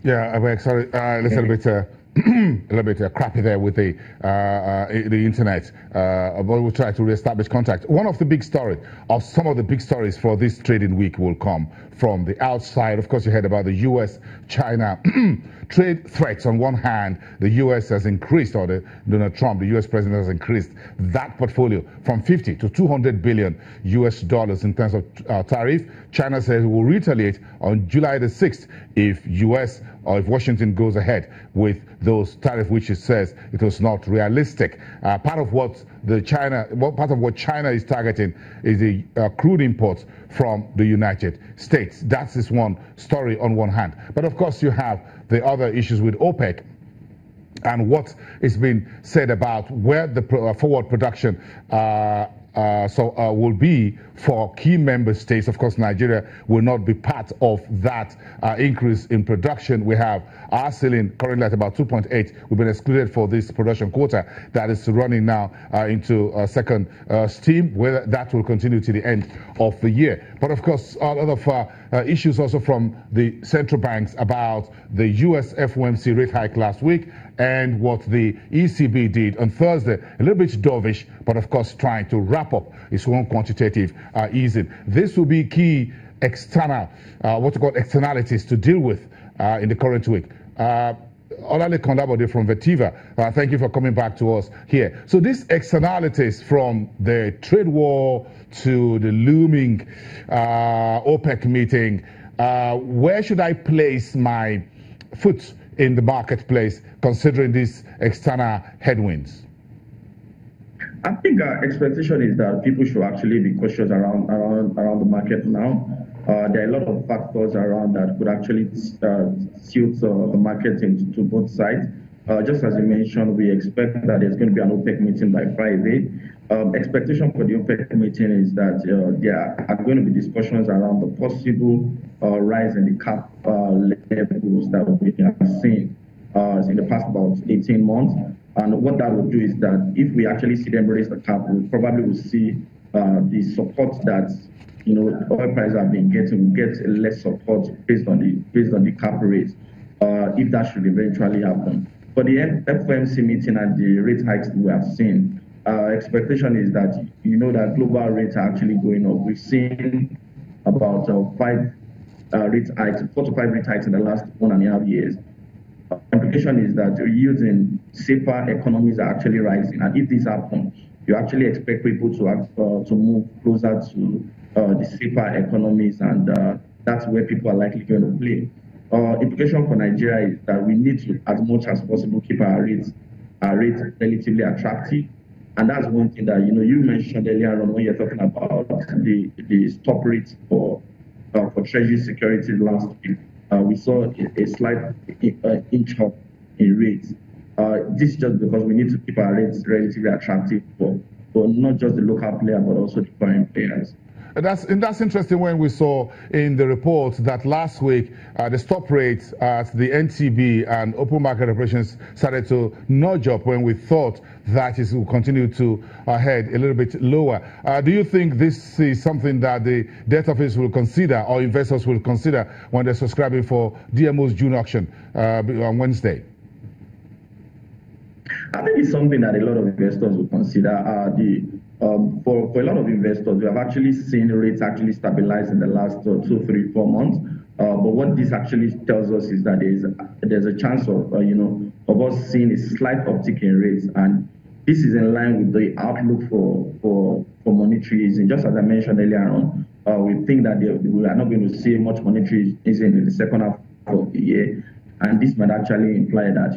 Yeah, sorry, a little bit. A little bit crappy there with the internet, but we'll try to reestablish contact. One of the big stories, or some of the big stories for this trading week, will come from the outside. Of course, you heard about the U.S.-China trade threats. On one hand, the U.S. has increased, or Donald Trump, the U.S. president, has increased that portfolio from 50 to 200 billion U.S. dollars in terms of tariff. China says it will retaliate on July the 6th if U.S. or if Washington goes ahead with those tariffs, which it says it was not realistic. Part of what China is targeting is the crude imports from the United States. That's this one story on one hand. But of course, you have the other issues with OPEC and what is being said about where the forward production will be for key member states. Of course, Nigeria will not be part of that increase in production. We have our ceiling currently at about 2.8. We've been excluded for this production quota that is running now into second steam, where that will continue to the end of the year. But of course, a lot of issues also from the central banks about the US FOMC rate hike last week and what the ECB did on Thursday. A little bit dovish, but of course trying to wrap up its own quantitative easing. This will be key external, externalities to deal with in the current week. Olale Kondabode from Vetiva, thank you for coming back to us here. So these externalities from the trade war to the looming OPEC meeting, where should I place my foot in the marketplace considering these external headwinds? I think our expectation is that people should actually be cautious around the market now. There are a lot of factors around that could actually tilt the market into both sides. Just as you mentioned, we expect that there's going to be an OPEC meeting by Friday. Expectation for the OPEC meeting is that there are going to be discussions around the possible rise in the cap levels that we have seen in the past about 18 months. And what that will do is that if we actually see them raise the cap, we probably will see the support that oil prices have been getting, will get less support based on the cap rate, if that should eventually happen. For the FOMC meeting and the rate hikes we have seen, expectation is that that global rates are actually going up. We've seen about 4 to 5 rate hikes in the last 1.5 years. Implication is that yields in safer economies are actually rising, and if this happens, you actually expect people to move closer to the safer economies, and that's where people are likely going to play. Implication for Nigeria is that we need to, as much as possible, keep our rates relatively attractive, and that's one thing that you mentioned earlier on when you're talking about the stop rates for Treasury securities last week. We saw a slight inch up in rates. This is just because we need to keep our rates relatively attractive for not just the local player, but also the foreign players. That's interesting when we saw in the report that last week the stop rates at the NTB and open market operations started to nudge up when we thought that it will continue to head a little bit lower. Do you think this is something that the debt office will consider or investors will consider when they're subscribing for DMO's June auction on Wednesday? I think it's something that a lot of investors will consider. For a lot of investors, we have actually seen rates actually stabilize in the last 2, 3, 4 months. But what this actually tells us is that there's a chance of us seeing a slight uptick in rates, and this is in line with the outlook for monetary easing. Just as I mentioned earlier on, we think that we are not going to see much monetary easing in the second half of the year, and this might actually imply that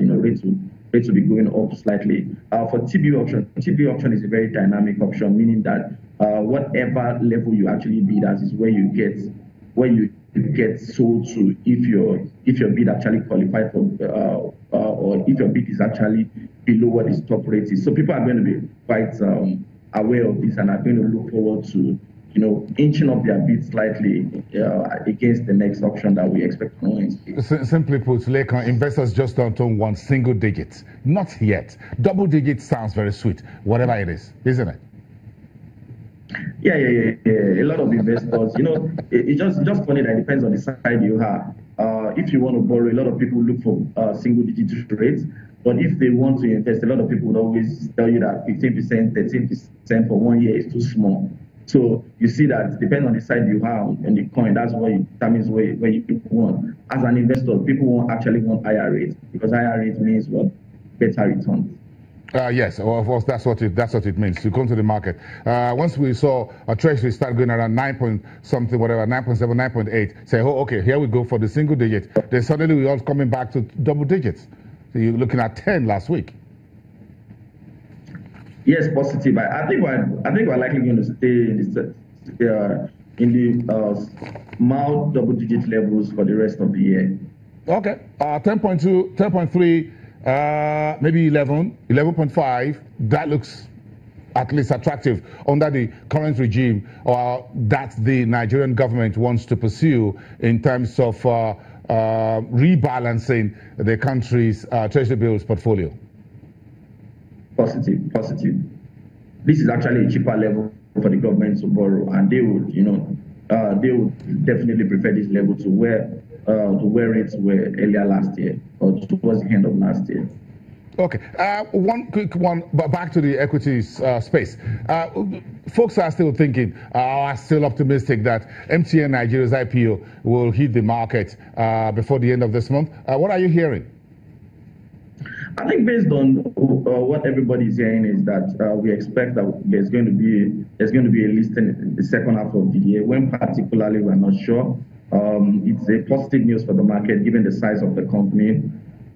rates will be going up slightly. For TB option is a very dynamic option, meaning that whatever level you actually bid at is where you get sold to if your bid actually qualified for or if your bid is actually below what the stop rate is. So people are going to be quite aware of this and are going to look forward to inching up their bid slightly against the next auction that we expect on Wednesday. Simply put, Lekan, investors just don't want single digits. Not yet. Double digit sounds very sweet, whatever it is, isn't it? Yeah. A lot of investors, it's just funny that it depends on the side you are. if you want to borrow, a lot of people look for single-digit rates. But if they want to invest, a lot of people would always tell you that 15%, 13% for 1 year is too small. So you see that depending on the side you have on the coin, that's what determines where you want. As an investor, people actually want higher rates, because higher rates means what? Better returns. Yes, well, of course, that's what it means to come to the market. Once we saw a treasury start going around 9 point something, whatever, 9.7, 9.8, say, oh, okay, here we go for the single digit. Then suddenly we're all coming back to double digits. So you're looking at 10 last week. Yes, positive. I think we're likely going to stay in the mild double-digit levels for the rest of the year. Okay, 10.2, 10.3, maybe 11, 11.5. That looks at least attractive under the current regime that the Nigerian government wants to pursue in terms of rebalancing the country's treasury bills portfolio. Positive. This is actually a cheaper level for the government to borrow, and they would, they would definitely prefer this level to where rates were earlier last year or towards the end of last year. Okay, one quick one, but back to the equities space. Folks are still thinking, are still optimistic that MTN Nigeria's IPO will hit the market before the end of this month. What are you hearing? I think based on what everybody's hearing is that we expect that there's going to be a listing in the second half of the year. When particularly, we're not sure. It's a positive news for the market given the size of the company.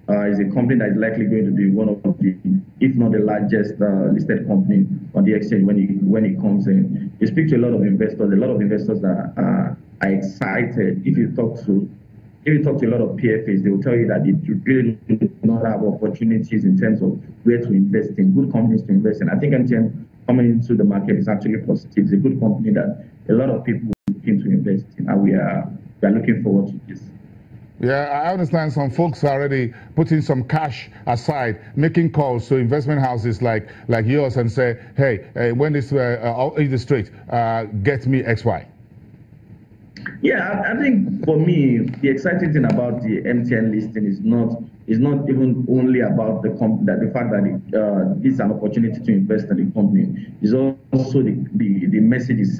It's a company that is likely going to be one of the, if not the largest listed company on the exchange when it comes in. You speak to a lot of investors that are excited. If you talk to a lot of PFAs, they will tell you that they really do not have opportunities in terms of where to invest in, good companies to invest in. I think MTN coming into the market is actually positive. It's a good company that a lot of people are looking to invest in, and we are looking forward to this. Yeah, I understand some folks are already putting some cash aside, making calls to investment houses like yours and say, hey, when this is the straight, get me XY. Yeah, I think for me, the exciting thing about the MTN listing is not even only about the fact that this is an opportunity to invest in the company. It's also the message is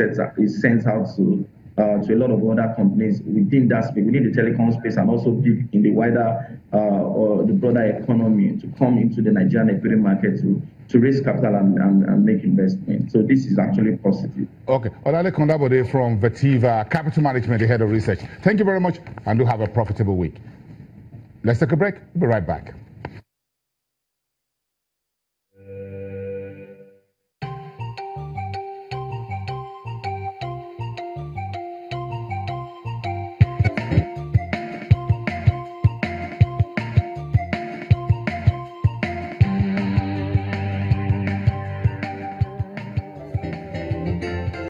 sent out to a lot of other companies within that space, within the telecom space, and also big in the wider or the broader economy, to come into the Nigerian equity market to raise capital and make investment. So this is actually positive. Okay. Olale Kondabode from Pt.2 Capital Management, the head of research. Thank you very much, and do have a profitable week. Let's take a break. We'll be right back.